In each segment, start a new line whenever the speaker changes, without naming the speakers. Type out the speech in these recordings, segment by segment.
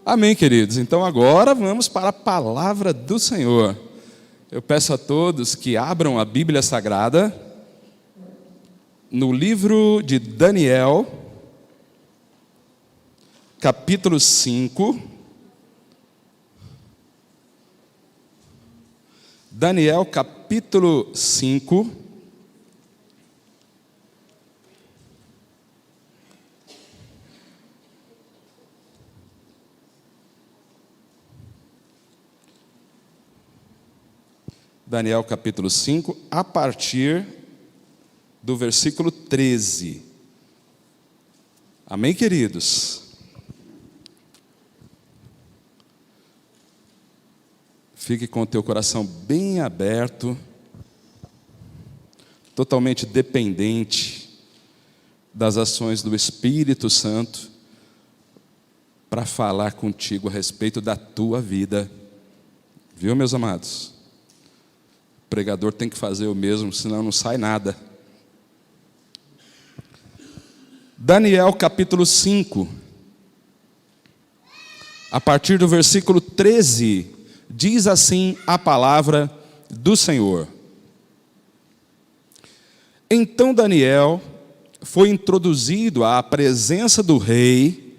Amém, queridos? Então agora vamos para a palavra do Senhor. Eu peço a todos que abram a Bíblia Sagrada no livro de Daniel, capítulo 5. Daniel, capítulo 5. Daniel, capítulo 5, a partir do versículo 13. Amém, queridos? Fique com o teu coração bem aberto, totalmente dependente das ações do Espírito Santo para falar contigo a respeito da tua vida. Viu, meus amados? O pregador tem que fazer o mesmo, senão não sai nada. Daniel capítulo 5, a partir do versículo 13, diz assim a palavra do Senhor. Então Daniel foi introduzido à presença do rei.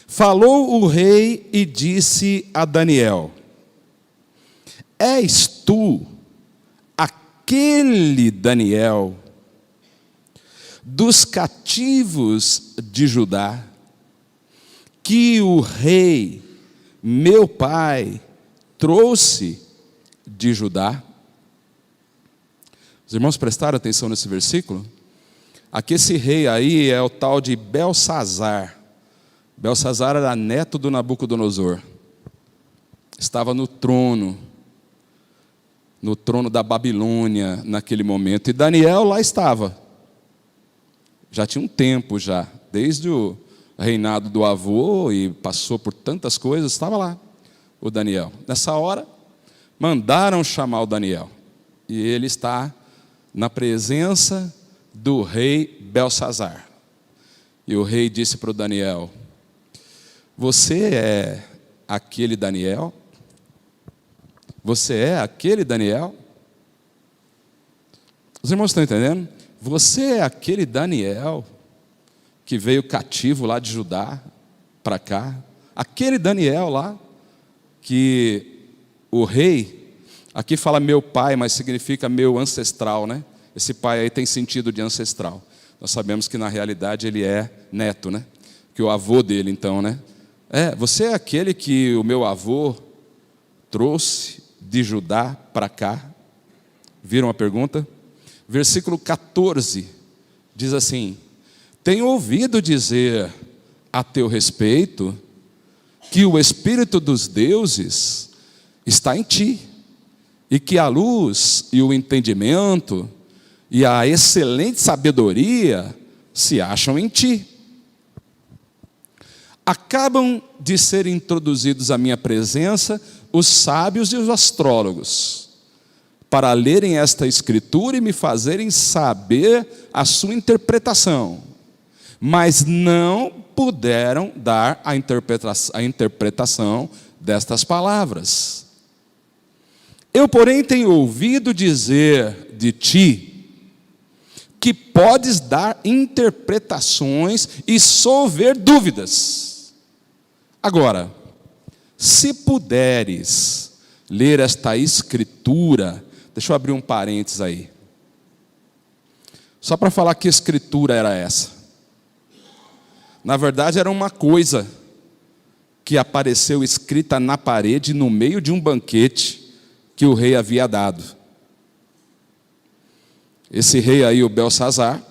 Falou o rei e disse a Daniel: És tu aquele Daniel dos cativos de Judá, que o rei, meu pai, trouxe de Judá? Os irmãos prestaram atenção nesse versículo? Aqui esse rei aí é o tal de Belsazar. Belsazar era neto do Nabucodonosor. Estava no trono da Babilônia naquele momento. E Daniel lá estava. Já tinha um tempo já, desde o reinado do avô, e passou por tantas coisas, estava lá o Daniel. Nessa hora, mandaram chamar o Daniel. E ele está na presença do rei Belsazar. E o rei disse para o Daniel: Você é aquele Daniel? Você é aquele Daniel? Os irmãos estão entendendo? Você é aquele Daniel que veio cativo lá de Judá para cá? Aquele Daniel lá que o rei, aqui fala meu pai, mas significa meu ancestral, né? Esse pai aí tem sentido de ancestral. Nós sabemos que na realidade ele é neto, né? Que o avô dele então, né? Você é aquele que o meu avô trouxe de Judá para cá? Viram a pergunta? Versículo 14 diz assim: Tenho ouvido dizer a teu respeito que o Espírito dos deuses está em ti, e que a luz e o entendimento e a excelente sabedoria se acham em ti. Acabam de ser introduzidos à minha presença os sábios e os astrólogos, para lerem esta escritura e me fazerem saber a sua interpretação, mas não puderam dar a interpretação destas palavras. Eu, porém, tenho ouvido dizer de ti que podes dar interpretações e solver dúvidas. Agora, se puderes ler esta escritura, deixa eu abrir um parênteses aí, só para falar que escritura era essa. Na verdade era uma coisa que apareceu escrita na parede no meio de um banquete que o rei havia dado. Esse rei aí, o Belsazar,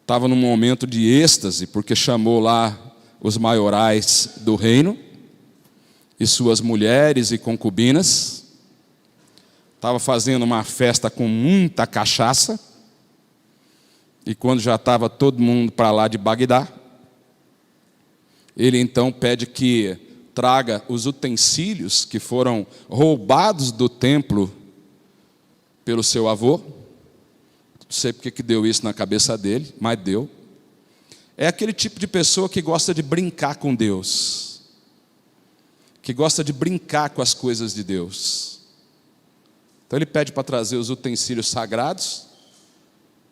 estava num momento de êxtase, porque chamou lá os maiorais do reino e suas mulheres e concubinas. Estava fazendo uma festa com muita cachaça. E quando já estava todo mundo para lá de Bagdá, ele então pede que traga os utensílios que foram roubados do templo pelo seu avô. Não sei porque que deu isso na cabeça dele, mas deu. é aquele tipo de pessoa que gosta de brincar com Deus, que gosta de brincar com as coisas de Deus. Então ele pede para trazer os utensílios sagrados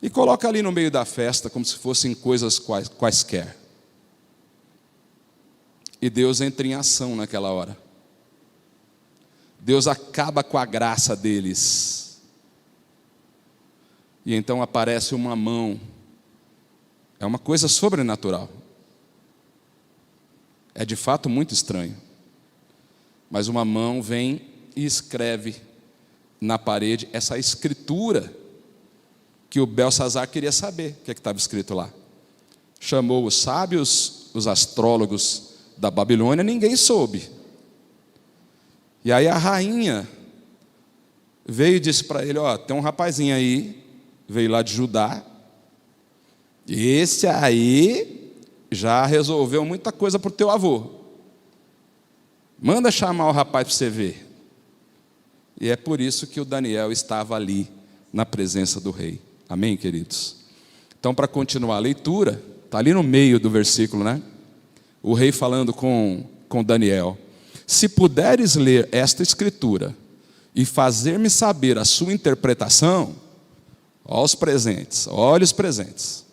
e coloca ali no meio da festa, como se fossem coisas quaisquer. E Deus entra em ação naquela hora. Deus acaba com a graça deles. E então aparece uma mão. É uma coisa sobrenatural. É de fato muito estranho. Mas uma mão vem e escreve na parede essa escritura que o Belsazar queria saber. O que estava escrito lá? Chamou os sábios, os astrólogos da Babilônia, ninguém soube. E aí a rainha veio e disse para ele: tem um rapazinho aí, veio lá de Judá, e esse aí já resolveu muita coisa para o teu avô. Manda chamar o rapaz para você ver. E é por isso que o Daniel estava ali, na presença do rei. Amém, queridos? Então, para continuar a leitura, está ali no meio do versículo, né? O rei falando com Daniel: se puderes ler esta escritura e fazer-me saber a sua interpretação, olha os presentes,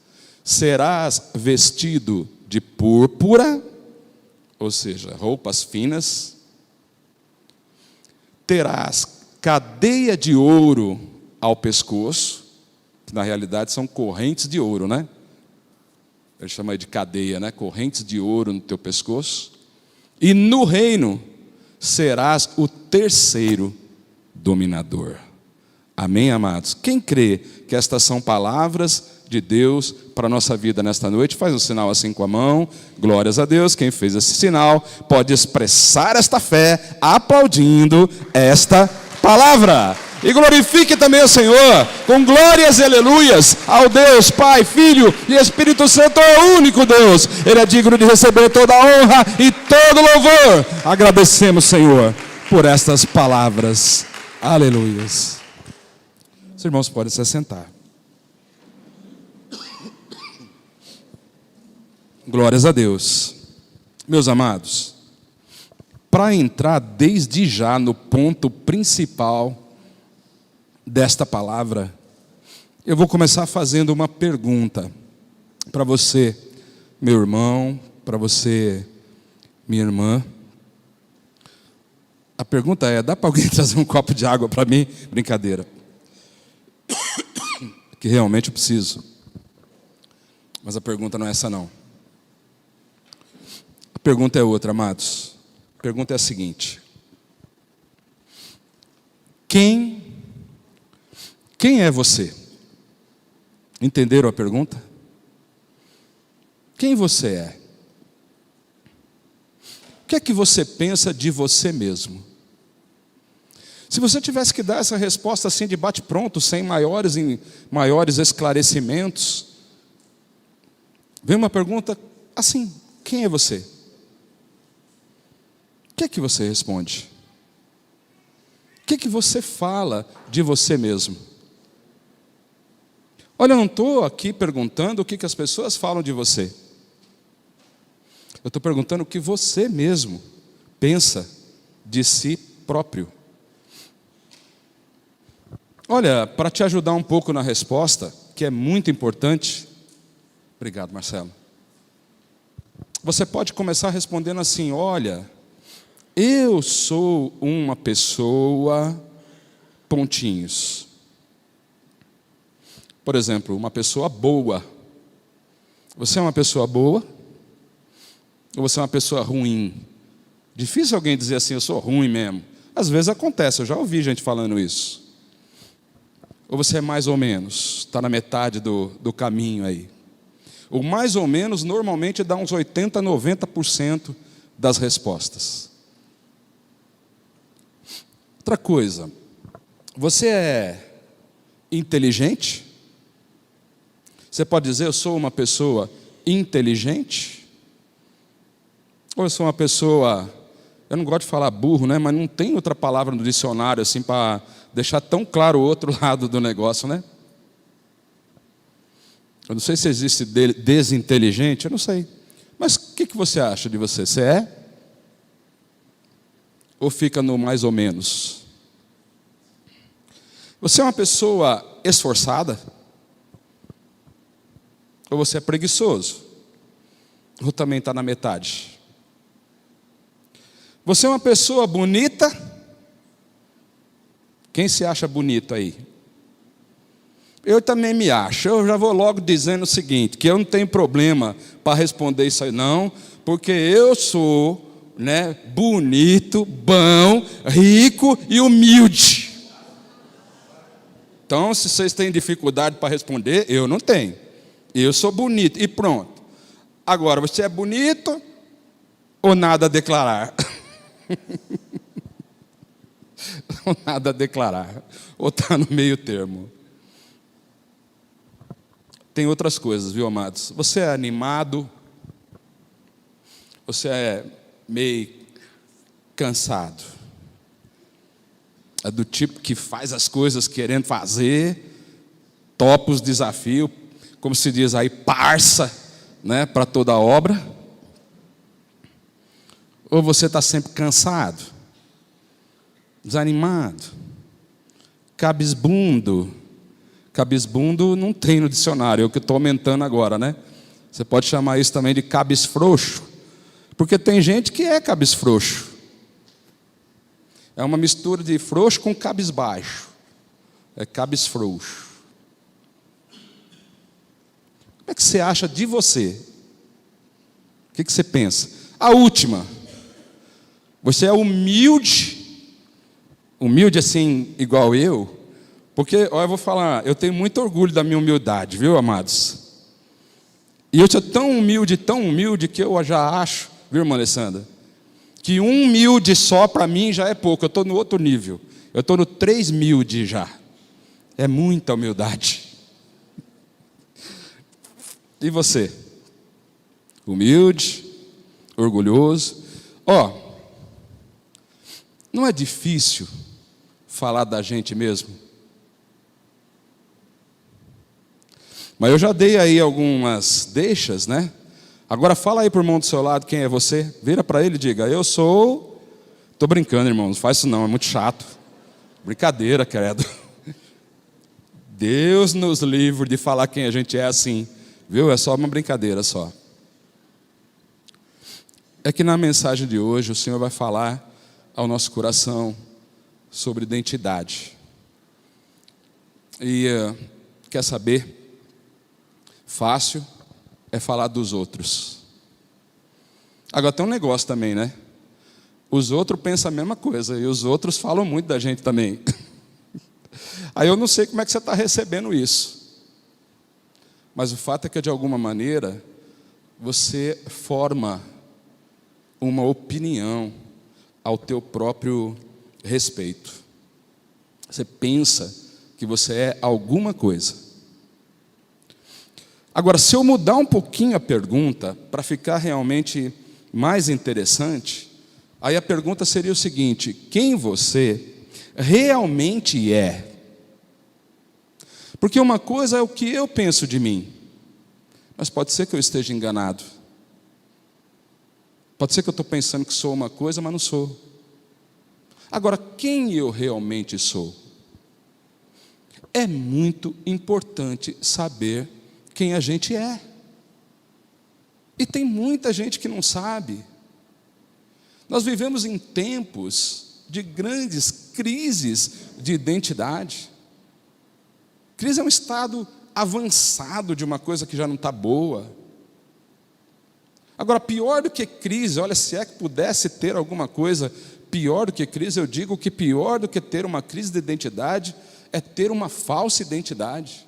serás vestido de púrpura, ou seja, roupas finas, terás cadeia de ouro ao pescoço, que na realidade são correntes de ouro, né? Ele chama de cadeia, né? Correntes de ouro no teu pescoço. E no reino serás o terceiro dominador. Amém, amados? Quem crê que estas são palavras de Deus para a nossa vida nesta noite, faz um sinal assim com a mão. Glórias a Deus. Quem fez esse sinal pode expressar esta fé aplaudindo esta palavra. E glorifique também o Senhor com glórias e aleluias ao Deus Pai, Filho e Espírito Santo, é o único Deus. Ele é digno de receber toda a honra e todo louvor. Agradecemos, Senhor, por estas palavras. Aleluias. Os irmãos podem se assentar. Glórias a Deus. Meus amados, para entrar desde já no ponto principal desta palavra, eu vou começar fazendo uma pergunta para você, meu irmão, para você, minha irmã. A pergunta é: dá para alguém trazer um copo de água para mim? Brincadeira. Que realmente eu preciso. Mas a pergunta não é essa não. A pergunta é outra, amados. A pergunta é a seguinte: Quem é você? Entenderam a pergunta? Quem você é? O que é que você pensa de você mesmo? Se você tivesse que dar essa resposta assim de bate-pronto, sem maiores esclarecimentos, vem uma pergunta assim: quem é você? O que é que você responde? O que é que você fala de você mesmo? Olha, eu não estou aqui perguntando o que as pessoas falam de você. Eu estou perguntando o que você mesmo pensa de si próprio. Olha, para te ajudar um pouco na resposta, que é muito importante. Obrigado, Marcelo. Você pode começar respondendo assim: olha, eu sou uma pessoa... pontinhos. Por exemplo, uma pessoa boa. Você é uma pessoa boa? Ou você é uma pessoa ruim? Difícil alguém dizer assim: eu sou ruim mesmo. Às vezes acontece, eu já ouvi gente falando isso. Ou você é mais ou menos, está na metade do caminho aí. O mais ou menos normalmente dá uns 80%, 90% das respostas. Outra coisa, você é inteligente? Você pode dizer: eu sou uma pessoa inteligente? Ou eu sou uma pessoa... Eu não gosto de falar burro, né? Mas não tem outra palavra no dicionário assim para deixar tão claro o outro lado do negócio, né? Eu não sei se existe desinteligente, eu não sei. Mas o que você acha de você? Você é? Ou fica no mais ou menos? Você é uma pessoa esforçada? Ou você é preguiçoso? Ou também está na metade? Você é uma pessoa bonita? Quem se acha bonito aí? Eu também me acho. Eu já vou logo dizendo o seguinte, que eu não tenho problema para responder isso aí não, porque eu sou, bonito, bom, rico e humilde. Então, se vocês têm dificuldade para responder, eu não tenho. Eu sou bonito e pronto. Agora, você é bonito ou nada a declarar? Ou nada a declarar. Ou está no meio termo. Tem outras coisas, viu, amados? Você é animado? Você é meio cansado? É do tipo que faz as coisas querendo fazer, topa os desafios, como se diz aí, parça, para toda a obra? Ou você está sempre cansado, desanimado, cabisbundo? Cabisbundo não tem no dicionário, é o que estou aumentando agora, Você pode chamar isso também de cabisfrouxo, porque tem gente que é cabisfrouxo. É uma mistura de frouxo com cabisbaixo. É cabisfrouxo. Como é que você acha de você? O que você pensa? A última. Você é humilde? Humilde assim, igual eu? Porque, olha, eu vou falar, eu tenho muito orgulho da minha humildade, viu, amados? E eu sou tão humilde, que eu já acho, viu, irmã Alessandra, que um humilde só para mim já é pouco, eu estou no outro nível. Eu estou no 3.000 já. É muita humildade. E você? Humilde, orgulhoso. Não é difícil falar da gente mesmo? Mas eu já dei aí algumas deixas, Agora fala aí para o irmão do seu lado quem é você. Vira para ele e diga, eu sou... Estou brincando, irmão, não faz isso não, é muito chato. Brincadeira, credo. Deus nos livre de falar quem a gente é assim. Viu? É só uma brincadeira só. É que na mensagem de hoje o Senhor vai falar ao nosso coração sobre identidade. E quer saber? Fácil é falar dos outros. Agora tem um negócio também, Os outros pensam a mesma coisa e os outros falam muito da gente também. Aí eu não sei como é que você está recebendo isso. Mas o fato é que de alguma maneira você forma uma opinião ao teu próprio respeito. Você pensa que você é alguma coisa. Agora, se eu mudar um pouquinho a pergunta, para ficar realmente mais interessante, aí a pergunta seria o seguinte: quem você realmente é? Porque uma coisa é o que eu penso de mim, mas pode ser que eu esteja enganado. Pode ser que eu estou pensando que sou uma coisa, mas não sou. Agora, quem eu realmente sou? É muito importante saber quem a gente é. E tem muita gente que não sabe. Nós vivemos em tempos de grandes crises de identidade. Crise é um estado avançado de uma coisa que já não está boa. Agora, pior do que crise, olha, se é que pudesse ter alguma coisa pior do que crise, eu digo que pior do que ter uma crise de identidade é ter uma falsa identidade.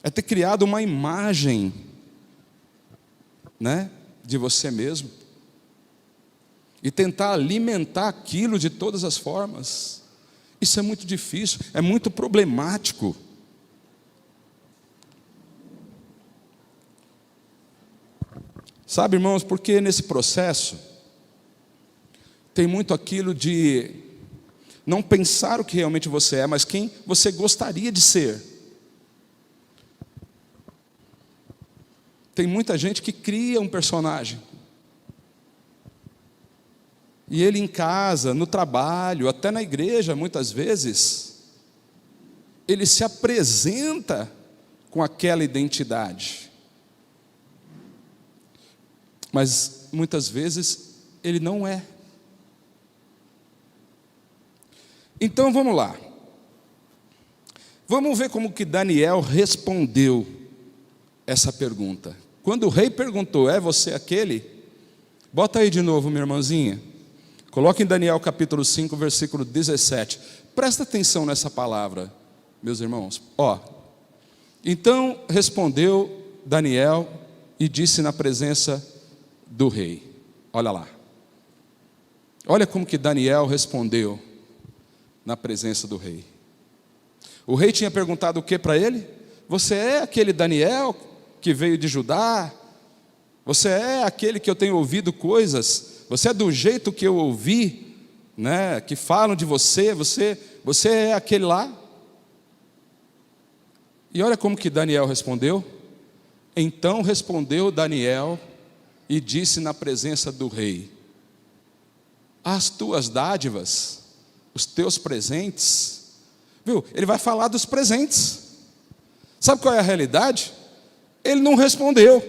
É ter criado uma imagem, de você mesmo. E tentar alimentar aquilo de todas as formas. Isso é muito difícil, é muito problemático. Sabe, irmãos, porque nesse processo tem muito aquilo de não pensar o que realmente você é, mas quem você gostaria de ser. Tem muita gente que cria um personagem. E ele em casa, no trabalho, até na igreja, muitas vezes, ele se apresenta com aquela identidade. Mas muitas vezes ele não é. Então vamos lá. Vamos ver como que Daniel respondeu essa pergunta. Quando o rei perguntou, é você aquele? Bota aí de novo, minha irmãzinha. Coloque em Daniel capítulo 5, versículo 17. Presta atenção nessa palavra, meus irmãos. Então respondeu Daniel e disse na presença do rei. Olha lá. Olha como que Daniel respondeu na presença do rei. O rei tinha perguntado o que para ele? Você é aquele Daniel que veio de Judá? Você é aquele que eu tenho ouvido coisas? Você é do jeito que eu ouvi, né? Que falam de você? Você é aquele lá? E olha como que Daniel respondeu. Então respondeu Daniel e disse na presença do rei: as tuas dádivas, os teus presentes. Viu? Ele vai falar dos presentes. Sabe qual é a realidade? Ele não respondeu.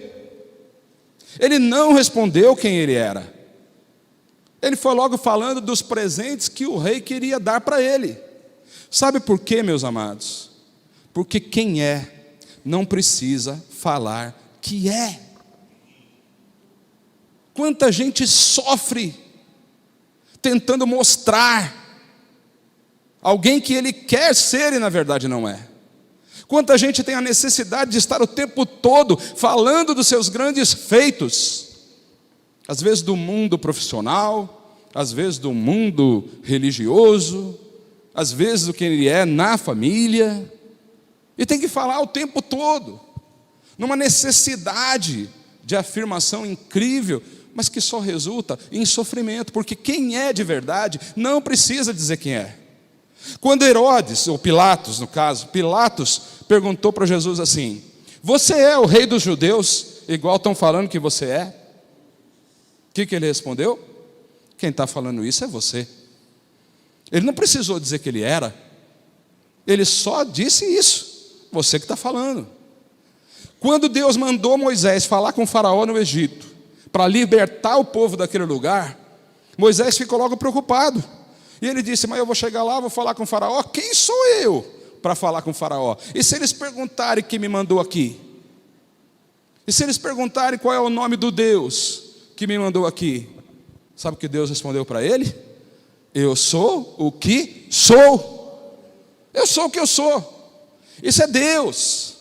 Ele não respondeu quem ele era. Ele foi logo falando dos presentes que o rei queria dar para ele. Sabe por quê, meus amados? Porque quem é não precisa falar que é. Quanta gente sofre tentando mostrar alguém que ele quer ser e na verdade não é. Quanta gente tem a necessidade de estar o tempo todo falando dos seus grandes feitos, às vezes do mundo profissional, às vezes do mundo religioso, às vezes do que ele é na família, e tem que falar o tempo todo, numa necessidade de afirmação incrível, mas que só resulta em sofrimento, porque quem é de verdade não precisa dizer quem é. Quando Herodes, ou Pilatos no caso, Pilatos perguntou para Jesus assim: você é o rei dos judeus, igual estão falando que você é? O que ele respondeu? Quem está falando isso é você. Ele não precisou dizer que ele era, ele só disse isso, você que está falando. Quando Deus mandou Moisés falar com o faraó no Egito, para libertar o povo daquele lugar, Moisés ficou logo preocupado. E ele disse: mas eu vou chegar lá, vou falar com o faraó. Quem sou eu para falar com o faraó? E se eles perguntarem quem me mandou aqui? E se eles perguntarem qual é o nome do Deus que me mandou aqui? Sabe o que Deus respondeu para ele? Eu sou o que sou. Eu sou o que eu sou. Isso é Deus.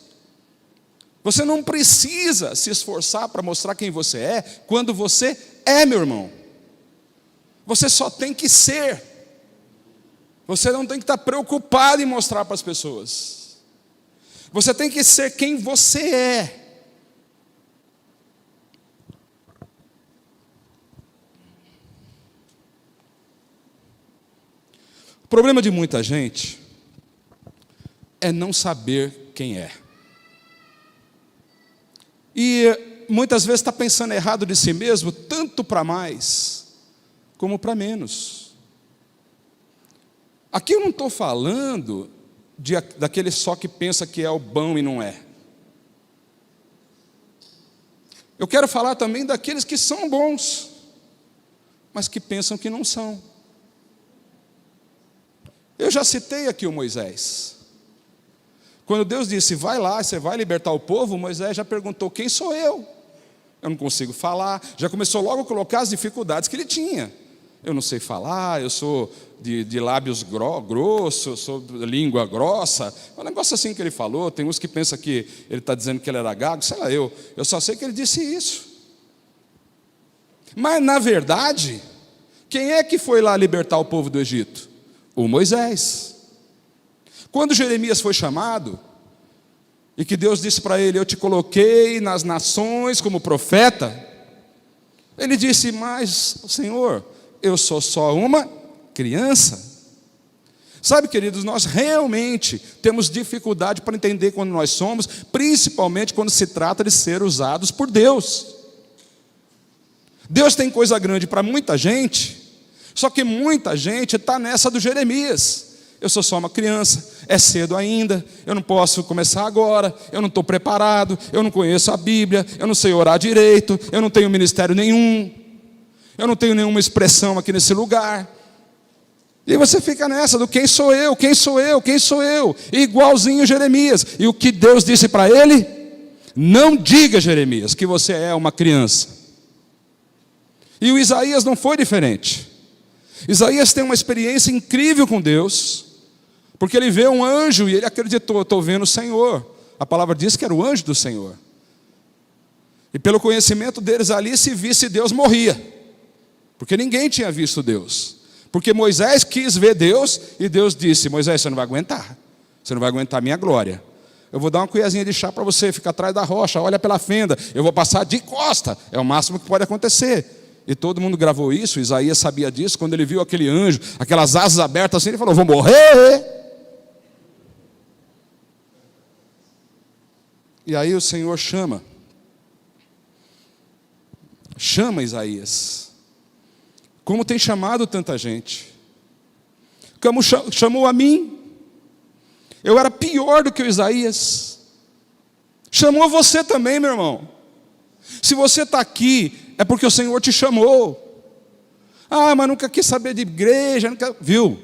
Você não precisa se esforçar para mostrar quem você é, quando você é, meu irmão. Você só tem que ser. Você não tem que estar preocupado em mostrar para as pessoas. Você tem que ser quem você é. O problema de muita gente é não saber quem é. E muitas vezes está pensando errado de si mesmo, tanto para mais como para menos. Aqui eu não estou falando daquele só que pensa que é o bom e não é. Eu quero falar também daqueles que são bons, mas que pensam que não são. Eu já citei aqui o Moisés. Quando Deus disse: vai lá, você vai libertar o povo, Moisés já perguntou: quem sou eu? Eu não consigo falar. Já começou logo a colocar as dificuldades que ele tinha. Eu não sei falar, eu sou de lábios grossos, eu sou de língua grossa. Um negócio assim que ele falou. Tem uns que pensam que ele está dizendo que ele era gago, sei lá, eu só sei que ele disse isso. Mas na verdade, quem é que foi lá libertar o povo do Egito? O Moisés. Quando Jeremias foi chamado, e que Deus disse para ele: eu te coloquei nas nações como profeta, ele disse: mas Senhor, eu sou só uma criança. Sabe, queridos, nós realmente temos dificuldade para entender quando nós somos, principalmente quando se trata de ser usados por Deus. Deus tem coisa grande para muita gente, só que muita gente está nessa do Jeremias. Eu sou só uma criança, é cedo ainda, eu não posso começar agora, eu não estou preparado, eu não conheço a Bíblia, eu não sei orar direito, eu não tenho ministério nenhum, eu não tenho nenhuma expressão aqui nesse lugar. E você fica nessa do quem sou eu, quem sou eu, quem sou eu, igualzinho Jeremias. E o que Deus disse para ele? Não diga, Jeremias, que você é uma criança. E o Isaías não foi diferente. Isaías tem uma experiência incrível com Deus, porque ele vê um anjo e ele acreditou, estou vendo o Senhor. A palavra diz que era o anjo do Senhor. E pelo conhecimento deles ali, se visse Deus, morria. Porque ninguém tinha visto Deus. Porque Moisés quis ver Deus e Deus disse: Moisés, você não vai aguentar. Você não vai aguentar a minha glória. Eu vou dar uma colherzinha de chá para você, fica atrás da rocha, olha pela fenda. Eu vou passar de costa. É o máximo que pode acontecer. E todo mundo gravou isso, Isaías sabia disso. Quando ele viu aquele anjo, aquelas asas abertas assim, ele falou: vou morrer. E aí o Senhor chama Isaías, como tem chamado tanta gente. Como chamou a mim. Eu era pior do que o Isaías. Chamou você também, meu irmão. Se você está aqui, é porque o Senhor te chamou. Ah, mas nunca quis saber de igreja, nunca... Viu?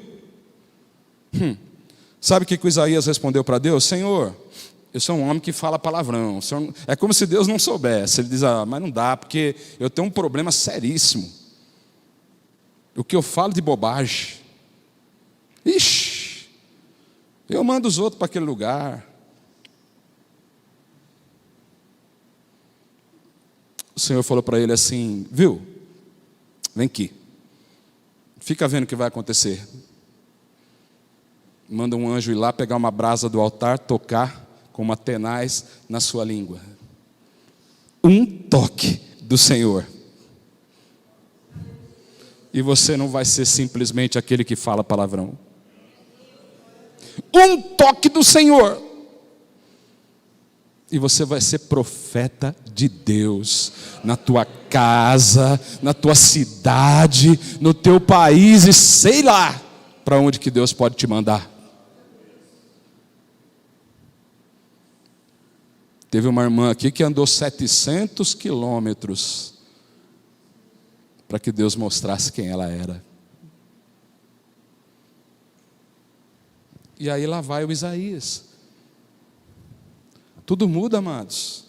Sabe o que o Isaías respondeu para Deus? Senhor, eu sou um homem que fala palavrão. É como se Deus não soubesse. Ele diz: mas não dá, porque eu tenho um problema seríssimo. O que eu falo de bobagem. Ixi, eu mando os outros para aquele lugar. O Senhor falou para ele assim: viu, vem aqui, fica vendo o que vai acontecer. Manda um anjo ir lá pegar uma brasa do altar, tocar com uma tenaz na sua língua. Um toque do Senhor, e você não vai ser simplesmente aquele que fala palavrão. Um toque do Senhor, e você vai ser profeta de Deus, na tua casa, na tua cidade, no teu país, e sei lá para onde que Deus pode te mandar. Teve uma irmã aqui que andou 700 quilômetros para que Deus mostrasse quem ela era. E aí lá vai o Isaías. Tudo muda, amados,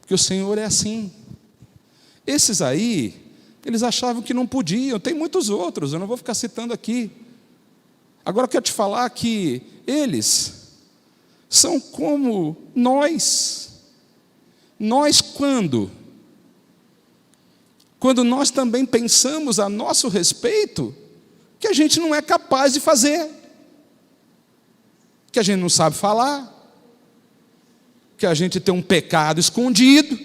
porque o Senhor é assim. Esses aí, eles achavam que não podiam. Tem muitos outros, eu não vou ficar citando aqui. Agora eu quero te falar que eles são como nós. Nós quando nós também pensamos a nosso respeito que a gente não é capaz de fazer, que a gente não sabe falar, que a gente tem um pecado escondido,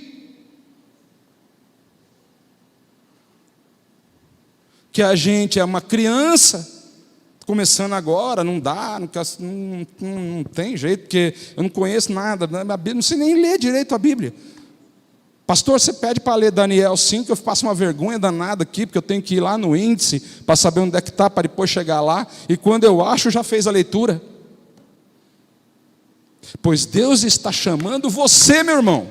que a gente é uma criança, começando agora, não dá, não tem jeito, porque eu não conheço nada, não sei nem ler direito a Bíblia. Pastor, você pede para ler Daniel 5, eu faço uma vergonha danada aqui, porque eu tenho que ir lá no índice, para saber onde é que está, para depois chegar lá, e quando eu acho, já fez a leitura. Pois Deus está chamando você, meu irmão.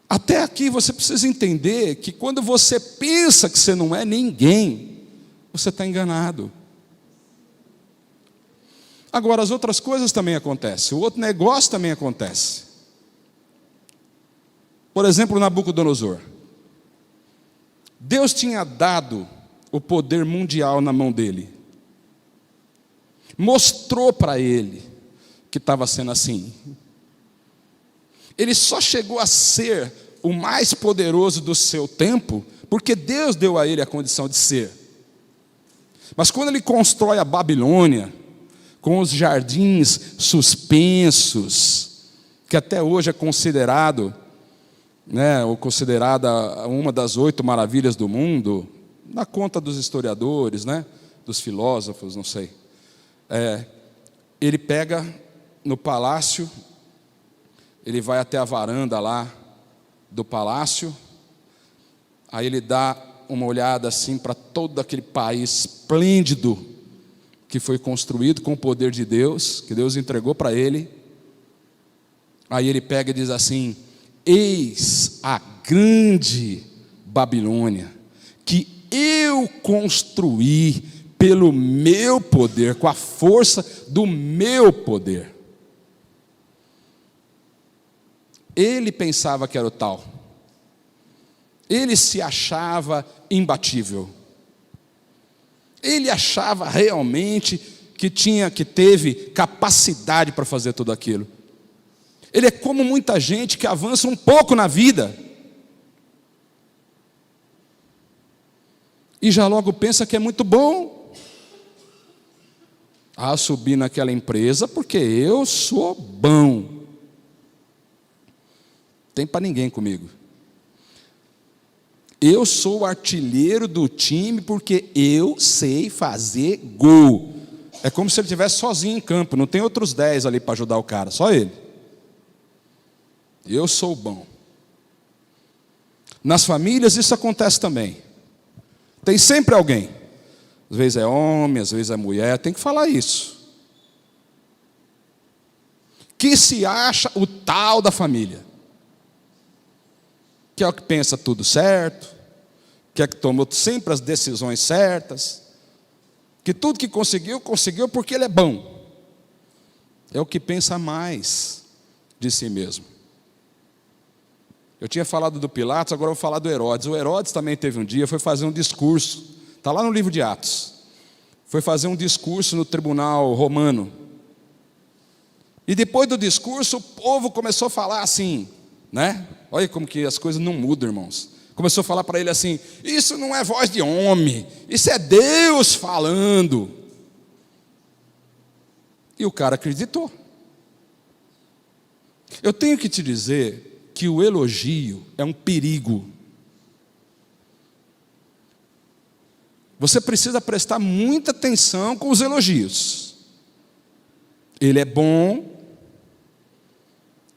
Até aqui você precisa entender que quando você pensa que você não é ninguém, você está enganado. Agora, as outras coisas também acontecem, o outro negócio também acontece. Por exemplo, Nabucodonosor. Deus tinha dado o poder mundial na mão dele. Mostrou para ele que estava sendo assim. Ele só chegou a ser o mais poderoso do seu tempo porque Deus deu a ele a condição de ser. Mas quando ele constrói a Babilônia, com os jardins suspensos, que até hoje é considerado, ou considerada uma das 8 maravilhas do mundo, na conta dos historiadores, né? Dos filósofos, não sei. Ele pega no palácio, ele vai até a varanda lá do palácio, aí ele dá uma olhada assim para todo aquele país esplêndido que foi construído com o poder de Deus, que Deus entregou para ele. Aí ele pega e diz assim: eis a grande Babilônia, que eu construí pelo meu poder, com a força do meu poder. Ele pensava que era o tal. Ele se achava imbatível. Ele achava realmente que teve capacidade para fazer tudo aquilo. Ele é como muita gente que avança um pouco na vida e já logo pensa que é muito bom. Subi naquela empresa porque eu sou bom. Tem para ninguém comigo. Eu sou o artilheiro do time porque eu sei fazer gol. É como se ele estivesse sozinho em campo, não tem outros 10 ali para ajudar o cara, só ele. Eu sou bom. Nas famílias isso acontece também. Tem sempre alguém. Às vezes é homem, às vezes é mulher, tem que falar isso. Que se acha o tal da família. Que é o que pensa tudo certo, que é que tomou sempre as decisões certas, que tudo que conseguiu porque ele é bom. É o que pensa mais de si mesmo. Eu tinha falado do Pilatos, agora eu vou falar do Herodes. O Herodes também teve um dia, foi fazer um discurso, está lá no livro de Atos. Foi fazer um discurso no tribunal romano. E depois do discurso, o povo começou a falar assim, né? Olha como que as coisas não mudam, irmãos. Começou a falar para ele assim: isso não é voz de homem, isso é Deus falando. E o cara acreditou. Eu tenho que te dizer que o elogio é um perigo. Você precisa prestar muita atenção com os elogios. Ele é bom,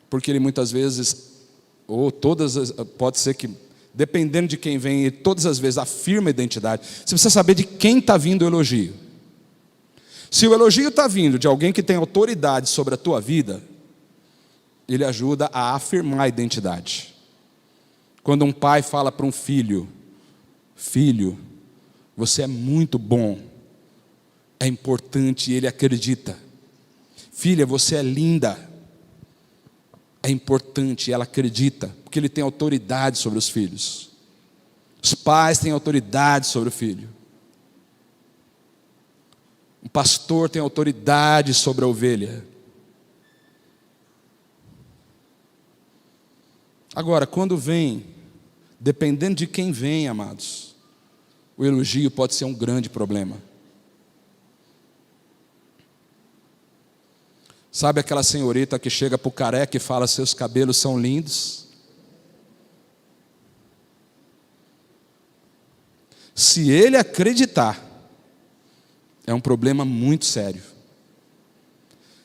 porque ele muitas vezes, ou todas, pode ser que, dependendo de quem vem, ele todas as vezes afirma a identidade. Você precisa saber de quem está vindo o elogio. Se o elogio está vindo de alguém que tem autoridade sobre a tua vida, ele ajuda a afirmar a identidade. Quando um pai fala para um filho: filho, você é muito bom, é importante, e ele acredita. Filha, você é linda, é importante, e ela acredita, porque ele tem autoridade sobre os filhos. Os pais têm autoridade sobre o filho. Um pastor tem autoridade sobre a ovelha. Agora, quando vem, dependendo de quem vem, amados, o elogio pode ser um grande problema. Sabe aquela senhorita que chega para o careca e fala: seus cabelos são lindos? Se ele acreditar, é um problema muito sério.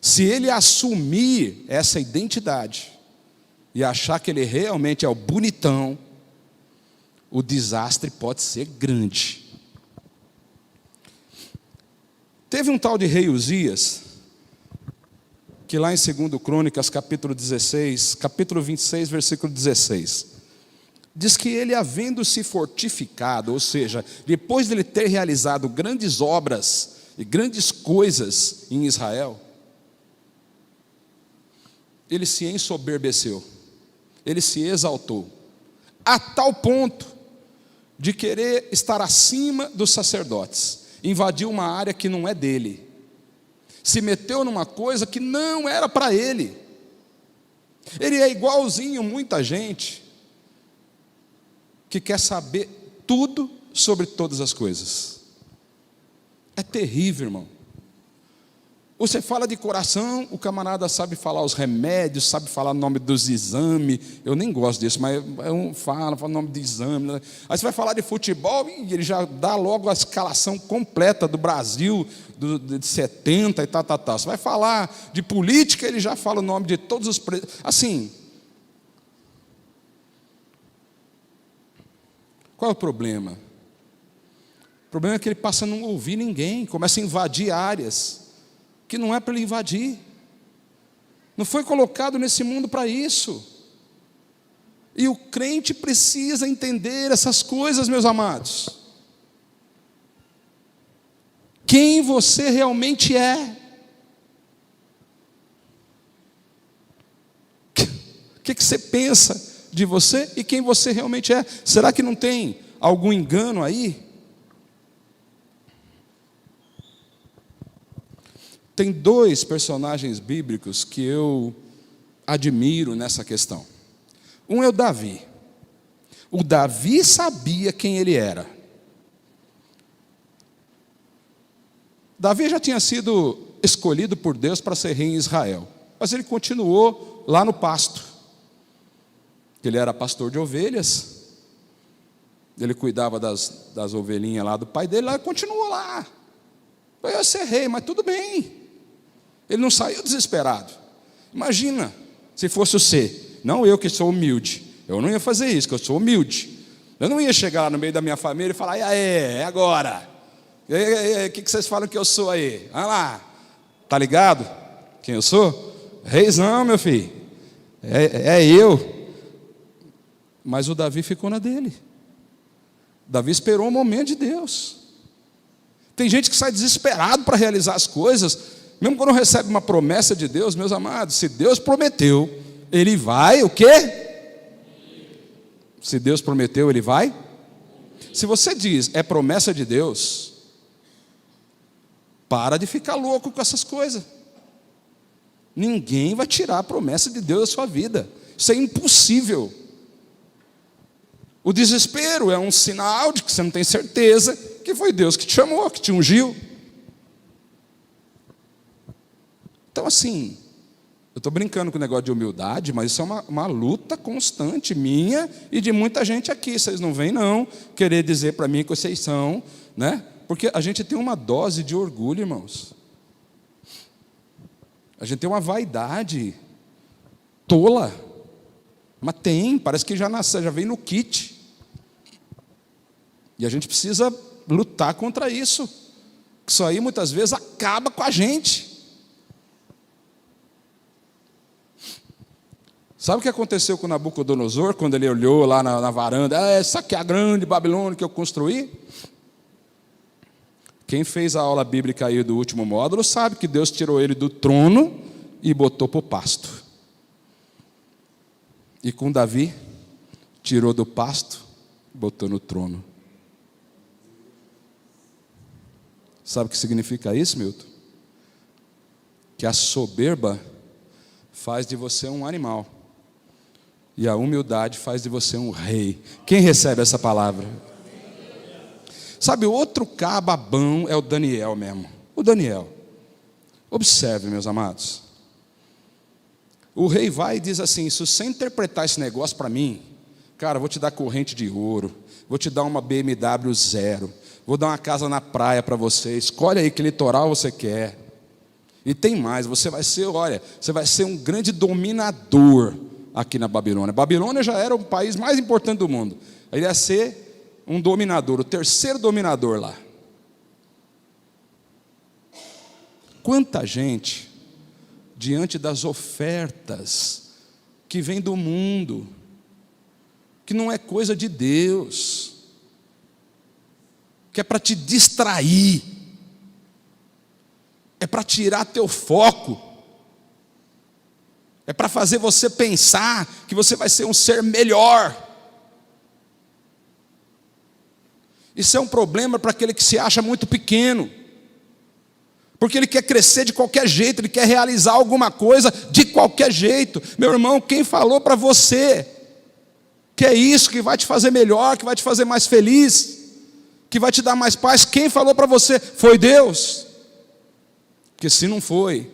Se ele assumir essa identidade e achar que ele realmente é o bonitão, o desastre pode ser grande. Teve um tal de rei Uzias, que lá em 2 Crônicas, capítulo 16, capítulo 26, versículo 16, diz que ele, havendo se fortificado, ou seja, depois de ele ter realizado grandes obras e grandes coisas em Israel, ele se ensoberbeceu, ele se exaltou, a tal ponto de querer estar acima dos sacerdotes, invadiu uma área que não é dele, se meteu numa coisa que não era para ele. Ele é igualzinho muita gente que quer saber tudo sobre todas as coisas. É terrível, irmão. Você fala de coração, o camarada sabe falar os remédios, sabe falar o nome dos exames. Eu nem gosto disso, mas fala o nome do exame. Né? Aí você vai falar de futebol e ele já dá logo a escalação completa do Brasil, de 70 e tal. Você vai falar de política, ele já fala o nome de todos os presidentes. Assim, qual é o problema? O problema é que ele passa a não ouvir ninguém, começa a invadir áreas que não é para ele invadir. Não foi colocado nesse mundo para isso. E o crente precisa entender essas coisas, meus amados. Quem você realmente é. O que você pensa de você e quem você realmente é? Será que não tem algum engano aí? Tem dois personagens bíblicos que eu admiro nessa questão. Um é o Davi. O Davi sabia quem ele era. Davi já tinha sido escolhido por Deus para ser rei em Israel, mas ele continuou lá no pasto. Ele era pastor de ovelhas, ele cuidava das ovelhinhas lá do pai dele, lá continuou lá. Eu ia ser rei, mas tudo bem. Ele não saiu desesperado. Imagina se fosse você, não eu que sou humilde. Eu não ia fazer isso, que eu sou humilde. Eu não ia chegar lá no meio da minha família e falar: e aí, é agora? O que vocês falam que eu sou aí? Olha lá, tá ligado quem eu sou? Reizão, meu filho. É eu. Mas o Davi ficou na dele. Davi esperou o momento de Deus. Tem gente que sai desesperado para realizar as coisas. Mesmo quando recebe uma promessa de Deus, meus amados, se Deus prometeu, Ele vai, o quê? Se Deus prometeu, Ele vai? Se você diz, é promessa de Deus, para de ficar louco com essas coisas. Ninguém vai tirar a promessa de Deus da sua vida. Isso é impossível. O desespero é um sinal de que você não tem certeza que foi Deus que te chamou, que te ungiu. Então, assim, eu estou brincando com o negócio de humildade, mas isso é uma luta constante minha e de muita gente aqui. Vocês não vêm, não, querer dizer para mim que vocês são, né? Porque a gente tem uma dose de orgulho, irmãos. A gente tem uma vaidade tola. Mas parece que já nasceu, já vem no kit. E a gente precisa lutar contra isso. Isso aí muitas vezes acaba com a gente. Sabe o que aconteceu com Nabucodonosor, quando ele olhou lá na varanda? Essa aqui é a grande Babilônia que eu construí. Quem fez a aula bíblica aí do último módulo sabe que Deus tirou ele do trono e botou para o pasto. E com Davi, tirou do pasto, botou no trono. Sabe o que significa isso, Milton? Que a soberba faz de você um animal. E a humildade faz de você um rei. Quem recebe essa palavra? Sabe, outro cababão é o Daniel mesmo. O Daniel. Observe, meus amados. O rei vai e diz assim: se você interpretar esse negócio para mim, cara, eu vou te dar corrente de ouro, vou te dar uma BMW 0, vou dar uma casa na praia para você, escolhe aí que litoral você quer. E tem mais, você vai ser um grande dominador aqui na Babilônia. Babilônia já era o país mais importante do mundo. Ele ia ser um dominador, o terceiro dominador lá. Quanta gente, diante das ofertas que vem do mundo, que não é coisa de Deus, que é para te distrair, é para tirar teu foco, é para fazer você pensar que você vai ser um ser melhor. Isso é um problema para aquele que se acha muito pequeno, porque ele quer crescer de qualquer jeito, ele quer realizar alguma coisa de qualquer jeito. Meu irmão, quem falou para você que é isso que vai te fazer melhor, que vai te fazer mais feliz, que vai te dar mais paz? Quem falou para você? Foi Deus. Porque se não foi,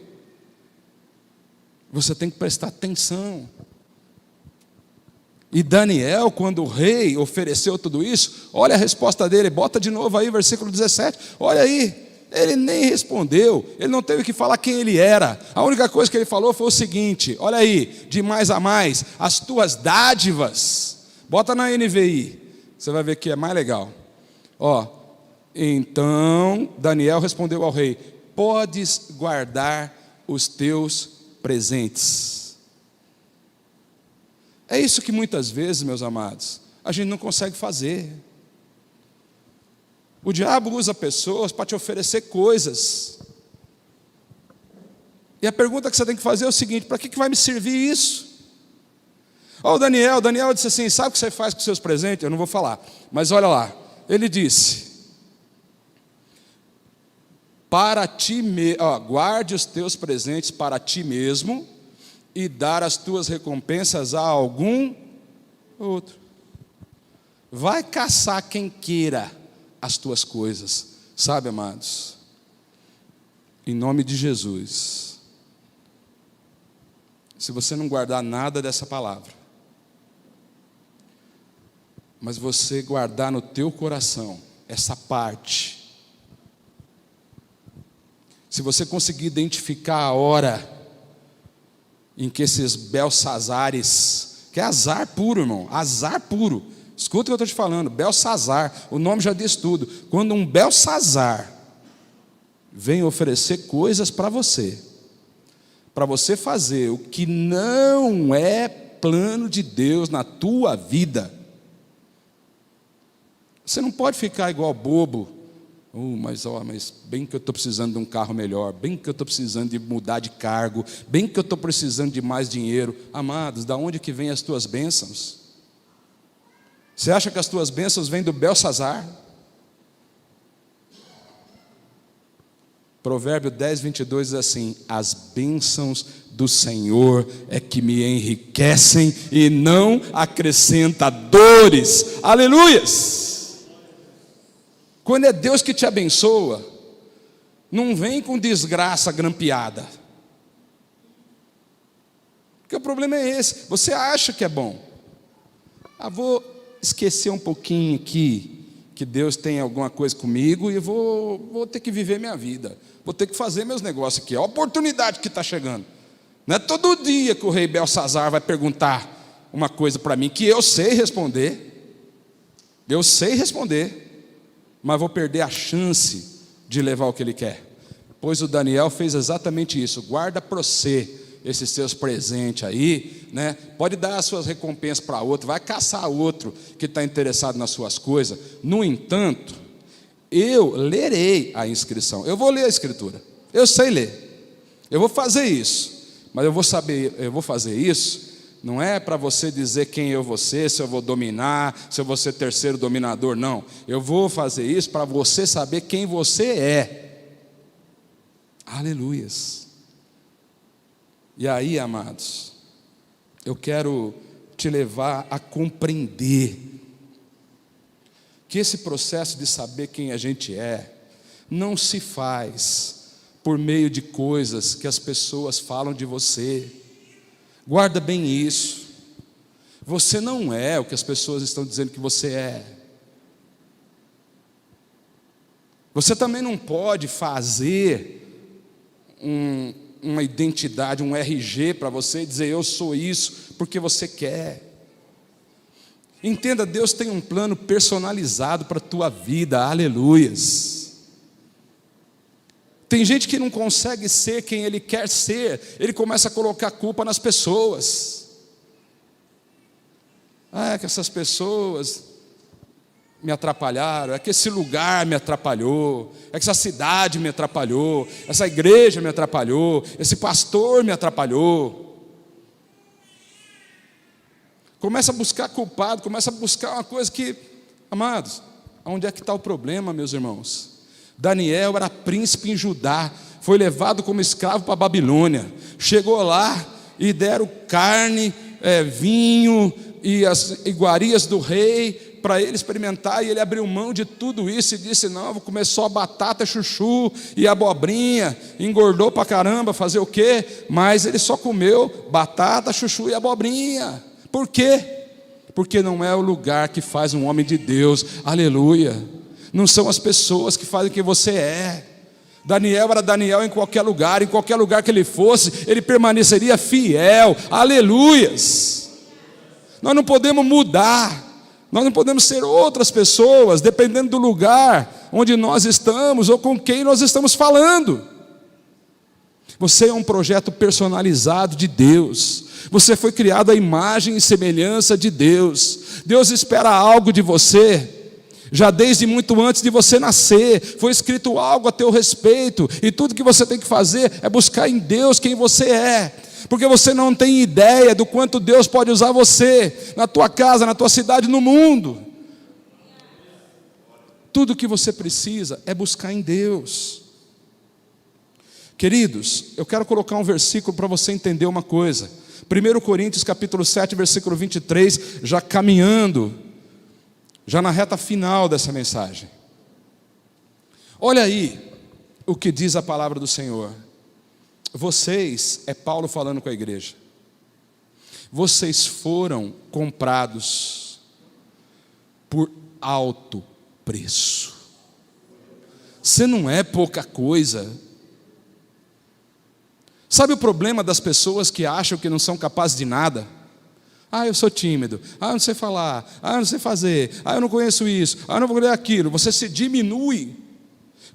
você tem que prestar atenção. E Daniel, quando o rei ofereceu tudo isso, olha a resposta dele, bota de novo aí, versículo 17, olha aí, ele nem respondeu, ele não teve que falar quem ele era, a única coisa que ele falou foi o seguinte, olha aí, de mais a mais, as tuas dádivas, bota na NVI, você vai ver que é mais legal, então Daniel respondeu ao rei, podes guardar os teus presentes. É isso que muitas vezes, meus amados, a gente não consegue fazer. O diabo usa pessoas para te oferecer coisas. E a pergunta que você tem que fazer é o seguinte: para que vai me servir isso? O Daniel disse assim, sabe o que você faz com seus presentes? Eu não vou falar, mas olha lá, ele disse, para ti guarde os teus presentes para ti mesmo, e dar as tuas recompensas a algum outro. Vai caçar quem queira as tuas coisas, sabe, amados? Em nome de Jesus, se você não guardar nada dessa palavra, mas você guardar no teu coração essa parte, se você conseguir identificar a hora em que esses Belsazares, que é azar puro, irmão, azar puro, escuta o que eu estou te falando, Belsazar, o nome já diz tudo, quando um Belsazar vem oferecer coisas para você fazer o que não é plano de Deus na tua vida, você não pode ficar igual bobo, mas bem que eu estou precisando de um carro melhor, bem que eu estou precisando de mudar de cargo, bem que eu estou precisando de mais dinheiro. Amados, da onde que vêm as tuas bênçãos? Você acha que as tuas bênçãos vêm do Belsazar? Provérbio 10, 22 diz assim, as bênçãos do Senhor é que me enriquecem e não acrescenta dores. Aleluias! Quando é Deus que te abençoa, não vem com desgraça grampeada. Porque o problema é esse, você acha que é bom. Vou esquecer um pouquinho aqui, que Deus tem alguma coisa comigo, e vou ter que viver minha vida, vou ter que fazer meus negócios aqui, a oportunidade que está chegando. Não é todo dia que o rei Belsazar vai perguntar uma coisa para mim, que eu sei responder, mas vou perder a chance de levar o que ele quer. Pois o Daniel fez exatamente isso, guarda para você esses seus presentes aí, né? Pode dar as suas recompensas para outro, vai caçar outro que está interessado nas suas coisas. No entanto, eu lerei a inscrição, eu vou ler a escritura, eu sei ler, eu vou fazer isso, mas eu vou fazer isso, não é para você dizer quem eu vou ser, se eu vou dominar, se eu vou ser terceiro dominador, não. Eu vou fazer isso para você saber quem você é. Aleluias. E aí, amados, eu quero te levar a compreender que esse processo de saber quem a gente é não se faz por meio de coisas que as pessoas falam de você. Guarda bem isso, você não é o que as pessoas estão dizendo que você é. Você também não pode fazer uma identidade, um RG para você e dizer eu sou isso porque você quer. Entenda, Deus tem um plano personalizado para a tua vida, aleluias. Tem gente que não consegue ser quem ele quer ser, ele começa a colocar a culpa nas pessoas. É que essas pessoas me atrapalharam, é que esse lugar me atrapalhou, é que essa cidade me atrapalhou, essa igreja me atrapalhou, esse pastor me atrapalhou. Começa a buscar culpado, começa a buscar uma coisa que, amados, onde é que está o problema, meus irmãos? Daniel era príncipe em Judá, foi levado como escravo para a Babilônia, chegou lá e deram carne, vinho e as iguarias do rei, para ele experimentar, e ele abriu mão de tudo isso e disse: não, vou comer só batata, chuchu e abobrinha. Engordou para caramba, fazer o quê? Mas ele só comeu batata, chuchu e abobrinha. Por quê? Porque não é o lugar que faz um homem de Deus. Aleluia. Não são as pessoas que fazem quem você é. Daniel era Daniel em qualquer lugar que ele fosse, ele permaneceria fiel. Aleluias. Nós não podemos mudar, nós não podemos ser outras pessoas, dependendo do lugar onde nós estamos ou com quem nós estamos falando. Você é um projeto personalizado de Deus. Você foi criado à imagem e semelhança de Deus. Deus espera algo de você. Já desde muito antes de você nascer, foi escrito algo a teu respeito, e tudo que você tem que fazer é buscar em Deus quem você é, porque você não tem ideia do quanto Deus pode usar você, na tua casa, na tua cidade, no mundo. Tudo que você precisa é buscar em Deus. Queridos, eu quero colocar um versículo para você entender uma coisa. 1 Coríntios capítulo 7, versículo 23, já caminhando, já na reta final dessa mensagem. Olha aí o que diz a palavra do Senhor. Vocês, é Paulo falando com a igreja, vocês foram comprados por alto preço. Você não é pouca coisa. Sabe o problema das pessoas que acham que não são capazes de nada? Eu sou tímido, eu não sei falar, eu não sei fazer, eu não conheço isso, eu não vou fazer aquilo. Você se diminui.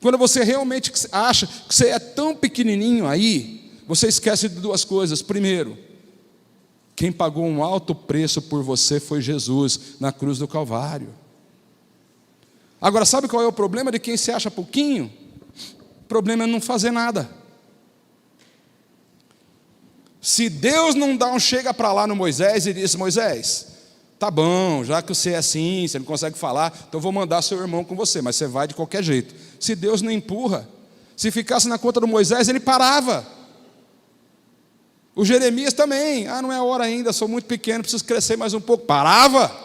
Quando você realmente acha que você é tão pequenininho aí, você esquece de duas coisas. Primeiro, quem pagou um alto preço por você foi Jesus, na cruz do Calvário. Agora, sabe qual é o problema de quem se acha pouquinho? O problema é não fazer nada. Se Deus não dá um chega para lá no Moisés e diz: Moisés, tá bom, já que você é assim, você não consegue falar, então eu vou mandar seu irmão com você, mas você vai de qualquer jeito. Se Deus não empurra, se ficasse na conta do Moisés, ele parava. O Jeremias também: não é hora ainda, sou muito pequeno, preciso crescer mais um pouco. Parava.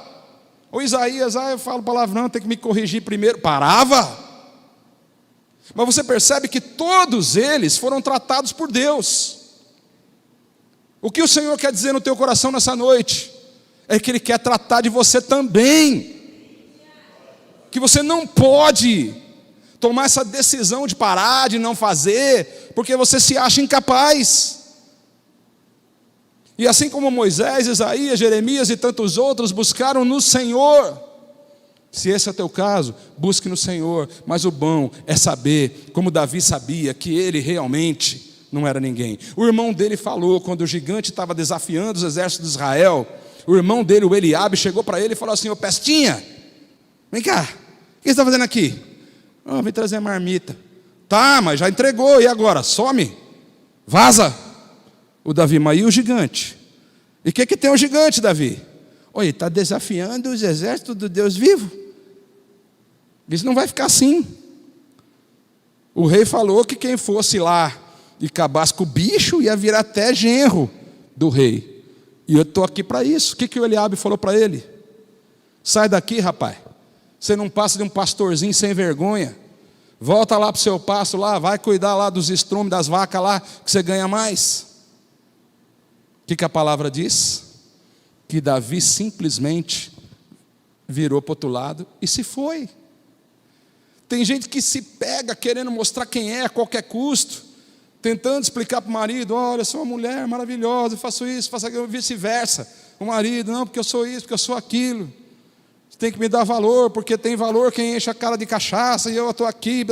O Isaías: eu falo palavrão, tem que me corrigir primeiro. Parava. Mas você percebe que todos eles foram tratados por Deus. O que o Senhor quer dizer no teu coração nessa noite? É que Ele quer tratar de você também. Que você não pode tomar essa decisão de parar, de não fazer, porque você se acha incapaz. E assim como Moisés, Isaías, Jeremias e tantos outros buscaram no Senhor. Se esse é o teu caso, busque no Senhor. Mas o bom é saber, como Davi sabia, que ele realmente não era ninguém. O irmão dele falou, quando o gigante estava desafiando os exércitos de Israel, o irmão dele, o Eliabe, chegou para ele e falou assim: ô Pestinha, vem cá, o que você está fazendo aqui? Vim trazer a marmita. Tá, mas já entregou, e agora? Some, vaza. O Davi: mas e o gigante? E o que tem o gigante, Davi? Olha, está desafiando os exércitos do Deus vivo. Isso não vai ficar assim. O rei falou que quem fosse lá e acabasse com o bicho ia virar até genro do rei. E eu estou aqui para isso. O que o Eliabe falou para ele? Sai daqui, rapaz. Você não passa de um pastorzinho sem vergonha. Volta lá para o seu pasto lá, vai cuidar lá dos estrumes das vacas lá, que você ganha mais. O que a palavra diz? Que Davi simplesmente virou para o outro lado e se foi. Tem gente que se pega querendo mostrar quem é a qualquer custo, tentando explicar para o marido: olha, eu sou uma mulher maravilhosa, eu faço isso, faço aquilo, vice-versa. O marido: não, porque eu sou isso, porque eu sou aquilo. Você tem que me dar valor, porque tem valor quem enche a cara de cachaça e eu estou aqui.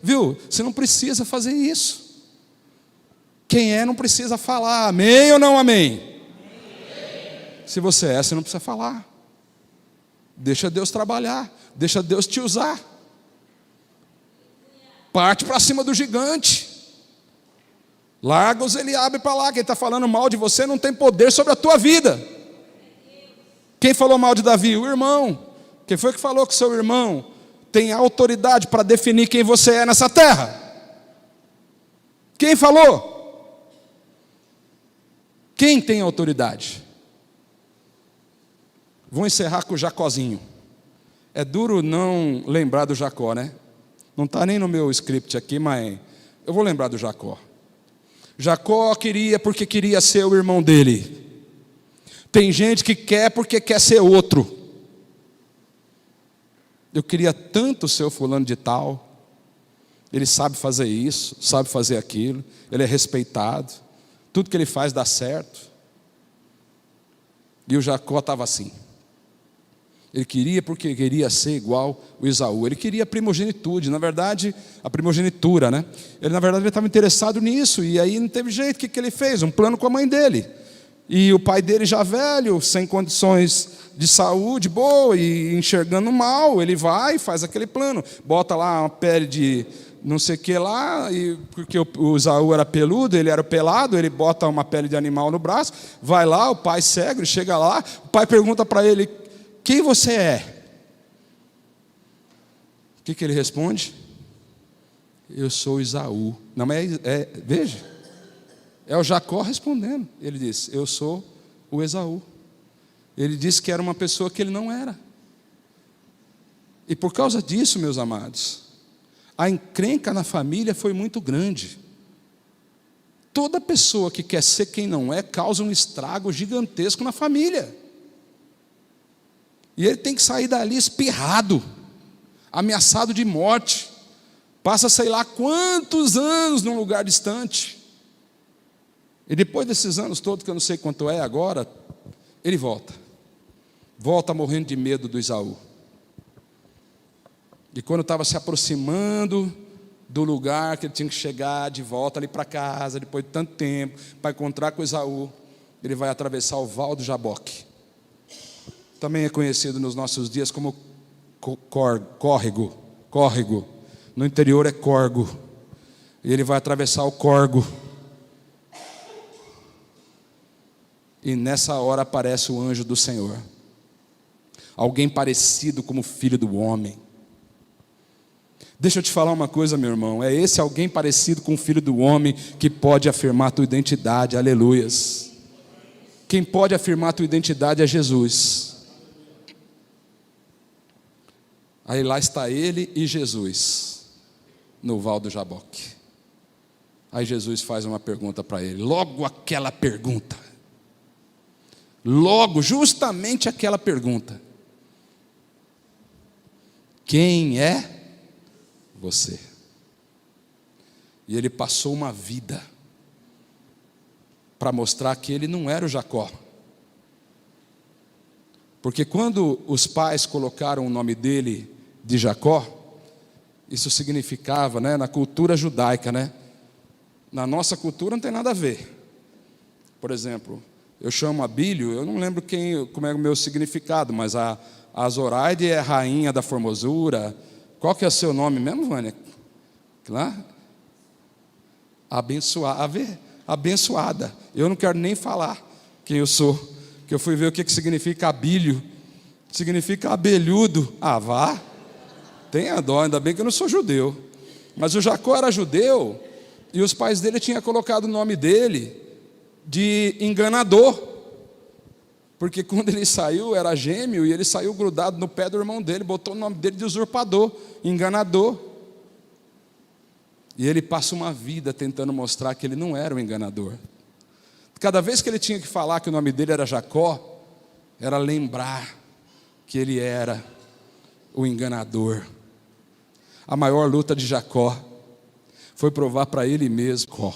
Viu? Você não precisa fazer isso. Quem é não precisa falar. Amém ou não amém? Amém. Se você é, você não precisa falar. Deixa Deus trabalhar, deixa Deus te usar. Parte para cima do gigante. Larga os Eliabe para lá. Quem está falando mal de você não tem poder sobre a tua vida. Quem falou mal de Davi? O irmão. Quem foi que falou que seu irmão tem autoridade para definir quem você é nessa terra? Quem falou? Quem tem autoridade? Vou encerrar com o Jacozinho. É duro não lembrar do Jacó, né? Não está nem no meu script aqui, mas eu vou lembrar do Jacó. Jacó queria porque queria ser o irmão dele. Tem gente que quer porque quer ser outro. Eu queria tanto ser o fulano de tal. Ele sabe fazer isso, sabe fazer aquilo. Ele é respeitado. Tudo que ele faz dá certo. E o Jacó estava assim. Ele queria porque queria ser igual o Esaú. Ele queria a primogenitude, na verdade, a primogenitura, né? Ele, na verdade, ele estava interessado nisso. E aí não teve jeito. O que ele fez? Um plano com a mãe dele. E o pai dele já velho, sem condições de saúde boa e enxergando mal, ele vai e faz aquele plano. Bota lá uma pele de não sei o que lá, e porque o Esaú era peludo, ele era pelado, ele bota uma pele de animal no braço, vai lá, o pai cego, ele chega lá, o pai pergunta para ele: quem você é? O que ele responde? Eu sou Esaú. Não, mas veja, é o Jacó respondendo. Ele diz: eu sou o Esaú. Ele disse que era uma pessoa que ele não era. E por causa disso, meus amados, a encrenca na família foi muito grande. Toda pessoa que quer ser quem não é causa um estrago gigantesco na família. E ele tem que sair dali espirrado, ameaçado de morte. Passa sei lá quantos anos num lugar distante. E depois desses anos todos, que eu não sei quanto é agora, ele volta morrendo de medo do Esaú. E quando estava se aproximando do lugar que ele tinha que chegar de volta ali para casa, depois de tanto tempo, para encontrar com Esaú, ele vai atravessar o Val do Jaboque. Também é conhecido nos nossos dias como córrego. No interior é corgo. E ele vai atravessar o corgo. E nessa hora aparece o anjo do Senhor. Alguém parecido como filho do homem. Deixa eu te falar uma coisa, meu irmão. É esse alguém parecido com o filho do homem que pode afirmar a tua identidade. Aleluias. Quem pode afirmar a tua identidade é Jesus. Aí lá está ele e Jesus, no Val do Jaboque. Aí Jesus faz uma pergunta para ele. Logo aquela pergunta. Logo, justamente aquela pergunta. Quem é você? E ele passou uma vida para mostrar que ele não era o Jacó. Porque quando os pais colocaram o nome dele de Jacó, isso significava, né, na cultura judaica, né? Na nossa cultura não tem nada a ver. Por exemplo, eu chamo Abílio, eu não lembro como é o meu significado, mas a Zoraide é rainha da formosura. Qual que é o seu nome mesmo, Vânia? Lá? Abençoada. Eu não quero nem falar quem eu sou, que eu fui ver o que significa Abílio. Significa abelhudo. Ah, vá. Tenha dó, ainda bem que eu não sou judeu. Mas o Jacó era judeu, e os pais dele tinham colocado o nome dele de enganador. Porque quando ele saiu, era gêmeo, e ele saiu grudado no pé do irmão dele, botou o nome dele de usurpador, enganador. E ele passa uma vida tentando mostrar que ele não era um enganador. Cada vez que ele tinha que falar que o nome dele era Jacó, era lembrar que ele era o enganador. A maior luta de Jacó foi provar para ele mesmo.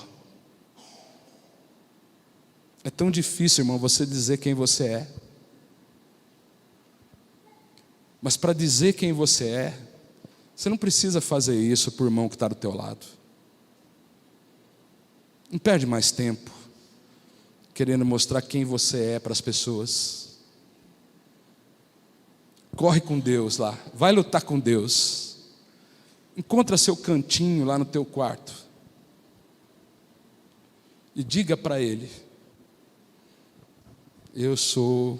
É tão difícil, irmão, você dizer quem você é. Mas para dizer quem você é, você não precisa fazer isso por irmão que está do teu lado. Não perde mais tempo querendo mostrar quem você é para as pessoas. Corre com Deus lá, vai lutar com Deus. Encontra seu cantinho lá no teu quarto e diga para Ele: eu sou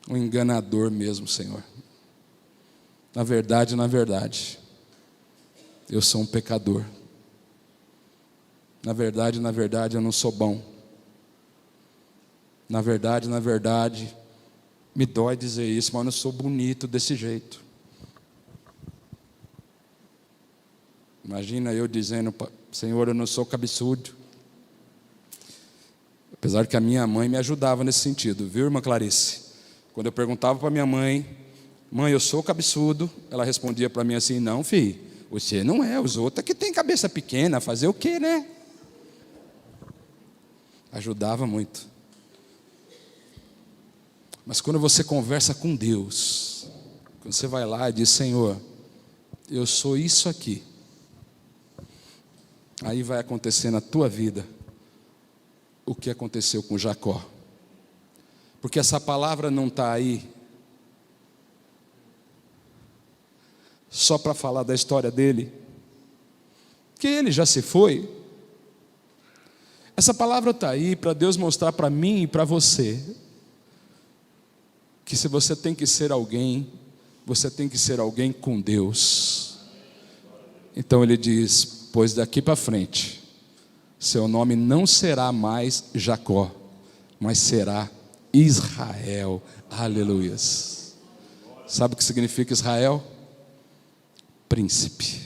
um enganador mesmo, Senhor. Na verdade, eu sou um pecador. Na verdade, eu não sou bom. Na verdade, Me dói dizer isso, mas eu não sou bonito desse jeito. Imagina eu dizendo, Senhor, eu não sou cabeçudo. Apesar que a minha mãe me ajudava nesse sentido, viu, irmã Clarice? Quando eu perguntava para minha mãe, mãe, eu sou cabeçudo, ela respondia para mim assim, não, filho, você não é, os outros é que tem cabeça pequena, fazer o quê, né? Ajudava muito. Mas quando você conversa com Deus, quando você vai lá e diz, Senhor, eu sou isso aqui, aí vai acontecer na tua vida o que aconteceu com Jacó. Porque essa palavra não está aí só para falar da história dele, que ele já se foi. Essa palavra está aí para Deus mostrar para mim e para você que se você tem que ser alguém, você tem que ser alguém com Deus. Então ele diz, pois daqui para frente, seu nome não será mais Jacó, mas será Israel. Aleluias. Sabe o que significa Israel? Príncipe.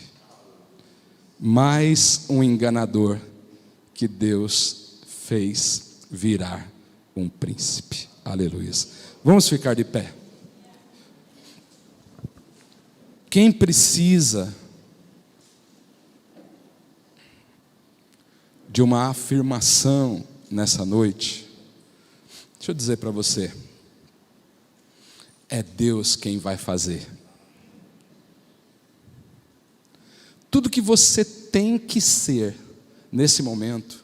Mais um enganador que Deus fez virar um príncipe. Aleluias. Vamos ficar de pé. Quem precisa de uma afirmação nessa noite, deixa eu dizer para você, é Deus quem vai fazer. Tudo que você tem que ser nesse momento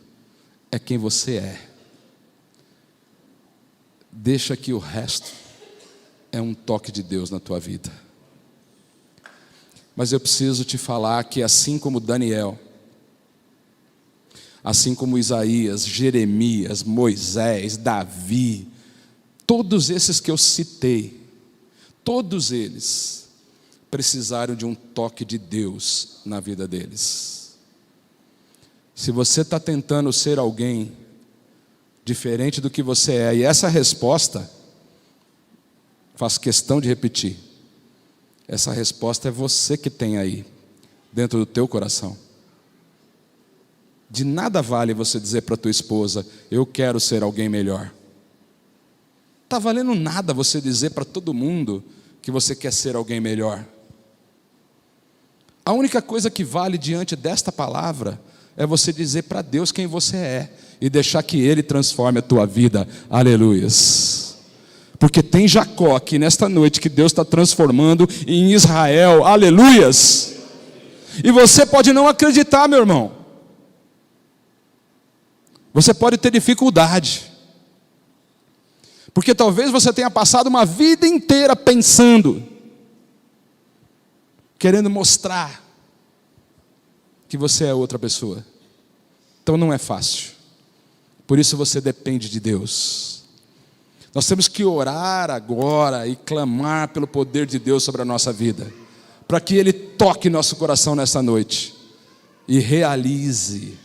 é quem você é. Deixa que o resto é um toque de Deus na tua vida. Mas eu preciso te falar que assim como Daniel, assim como Isaías, Jeremias, Moisés, Davi, todos esses que eu citei, todos eles precisaram de um toque de Deus na vida deles. Se você está tentando ser alguém diferente do que você é, e essa resposta, faço questão de repetir, essa resposta é você que tem aí, dentro do teu coração. De nada vale você dizer para tua esposa, eu quero ser alguém melhor. Está valendo nada você dizer para todo mundo que você quer ser alguém melhor. A única coisa que vale diante desta palavra é você dizer para Deus quem você é e deixar que Ele transforme a tua vida. Aleluias. Porque tem Jacó aqui nesta noite que Deus está transformando em Israel. Aleluias. E você pode não acreditar, meu irmão. Você pode ter dificuldade. Porque talvez você tenha passado uma vida inteira pensando, querendo mostrar que você é outra pessoa. Então não é fácil. Por isso você depende de Deus. Nós temos que orar agora e clamar pelo poder de Deus sobre a nossa vida, para que Ele toque nosso coração nessa noite e realize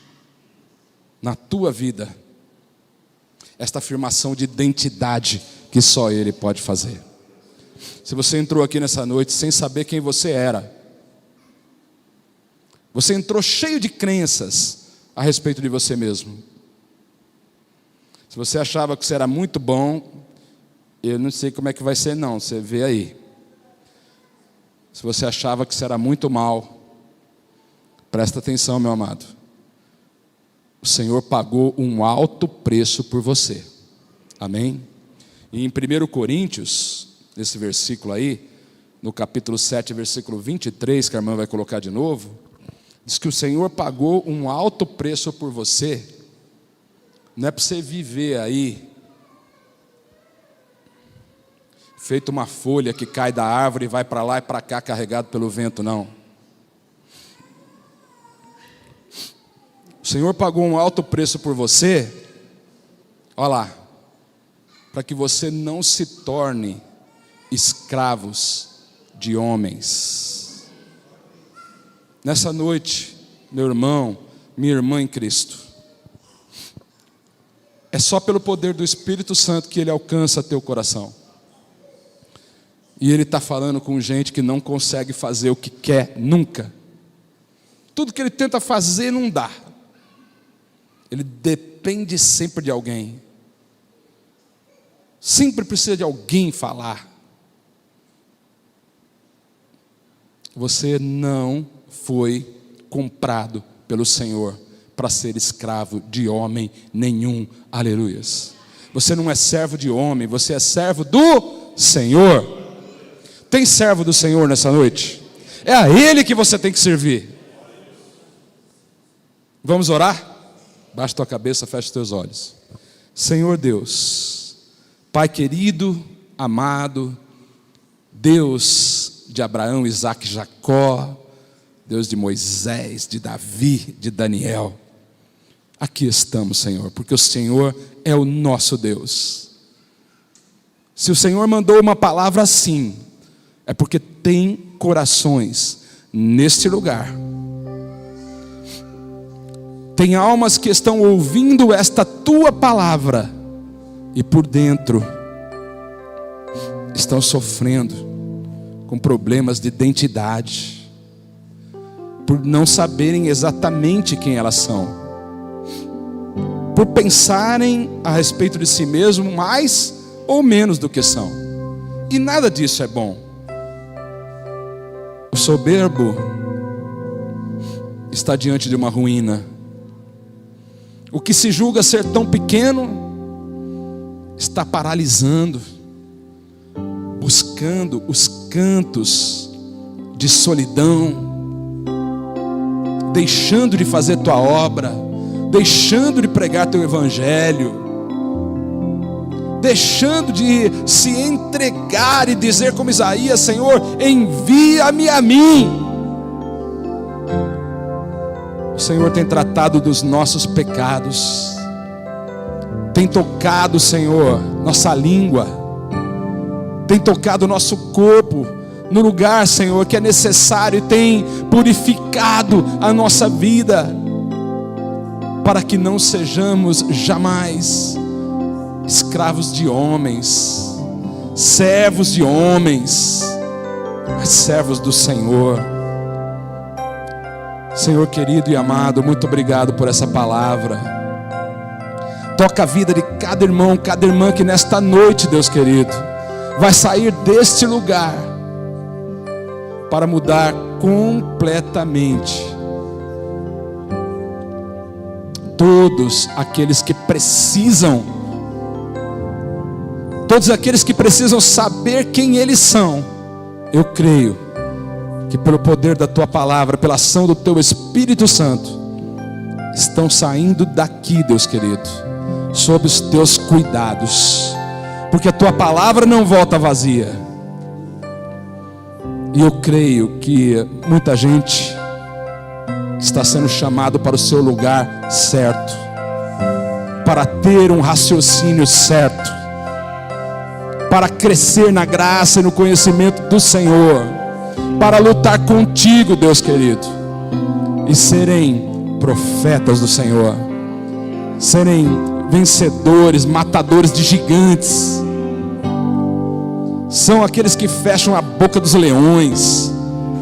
na tua vida esta afirmação de identidade que só Ele pode fazer. Se você entrou aqui nessa noite sem saber quem você era, você entrou cheio de crenças a respeito de você mesmo. Se você achava que você era muito bom, eu não sei como é que vai ser não, você vê aí. Se você achava que você era muito mal, presta atenção, meu amado. O Senhor pagou um alto preço por você. Amém? E em 1 Coríntios, nesse versículo aí, no capítulo 7, versículo 23, que a irmã vai colocar de novo, diz que o Senhor pagou um alto preço por você. Não é para você viver aí feito uma folha que cai da árvore e vai para lá e para cá carregado pelo vento, não. O Senhor pagou um alto preço por você, olha lá, para que você não se torne escravos de homens. Nessa noite, meu irmão, minha irmã em Cristo, é só pelo poder do Espírito Santo que Ele alcança teu coração. E Ele está falando com gente que não consegue fazer o que quer nunca. Tudo que ele tenta fazer não dá. Ele depende sempre de alguém. Sempre precisa de alguém falar. Você não foi comprado pelo Senhor para ser escravo de homem nenhum. Aleluias. Você não é servo de homem, você é servo do Senhor. Tem servo do Senhor nessa noite? É a Ele que você tem que servir. Vamos orar? Baixa tua cabeça, fecha os teus olhos. Senhor Deus, Pai querido, amado, Deus de Abraão, Isaque e Jacó, Deus de Moisés, de Davi, de Daniel. Aqui estamos, Senhor, porque o Senhor é o nosso Deus. Se o Senhor mandou uma palavra assim, é porque tem corações neste lugar. Tem almas que estão ouvindo esta tua palavra e por dentro estão sofrendo com problemas de identidade, por não saberem exatamente quem elas são, por pensarem a respeito de si mesmo mais ou menos do que são. E nada disso é bom. O soberbo está diante de uma ruína. O que se julga ser tão pequeno está paralisando, buscando os cantos de solidão, deixando de fazer tua obra, deixando de pregar teu evangelho, deixando de se entregar e dizer como Isaías: Senhor, envia-me a mim. O Senhor tem tratado dos nossos pecados, tem tocado, Senhor, nossa língua, tem tocado o nosso corpo no lugar, Senhor, que é necessário, e tem purificado a nossa vida, para que não sejamos jamais escravos de homens, servos de homens, mas servos do Senhor. Senhor querido e amado, muito obrigado por essa palavra. Toca a vida de cada irmão, cada irmã que nesta noite, Deus querido, vai sair deste lugar para mudar completamente. Todos aqueles que precisam, todos aqueles que precisam saber quem eles são, eu creio que pelo poder da tua palavra, pela ação do teu Espírito Santo, estão saindo daqui, Deus querido, sob os teus cuidados, porque a tua palavra não volta vazia. E eu creio que muita gente está sendo chamado para o seu lugar certo, para ter um raciocínio certo, para crescer na graça e no conhecimento do Senhor, para lutar contigo, Deus querido, e serem profetas do Senhor, serem vencedores, matadores de gigantes. São aqueles que fecham a boca dos leões,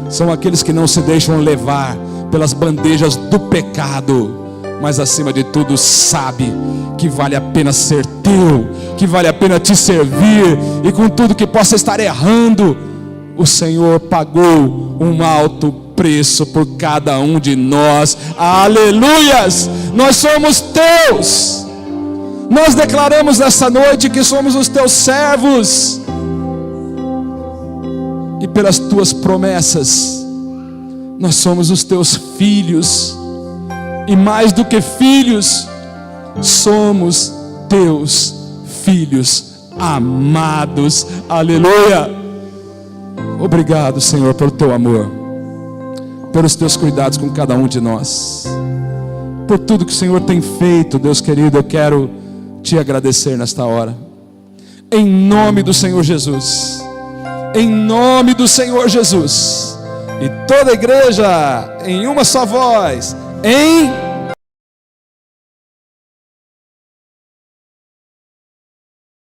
são aqueles que não se deixam levar pelas bandejas do pecado, mas acima de tudo sabe que vale a pena ser teu, que vale a pena te servir, e com tudo que possa estar errando, o Senhor pagou um alto preço por cada um de nós. Aleluias! Nós somos teus. Nós declaramos nessa noite que somos os teus servos, e pelas tuas promessas nós somos os teus filhos, e mais do que filhos, somos teus filhos amados. Aleluia! Obrigado, Senhor, pelo teu amor, pelos teus cuidados com cada um de nós, por tudo que o Senhor tem feito. Deus querido, eu quero te agradecer nesta hora, em nome do Senhor Jesus, em nome do Senhor Jesus. E toda a igreja, em uma só voz, em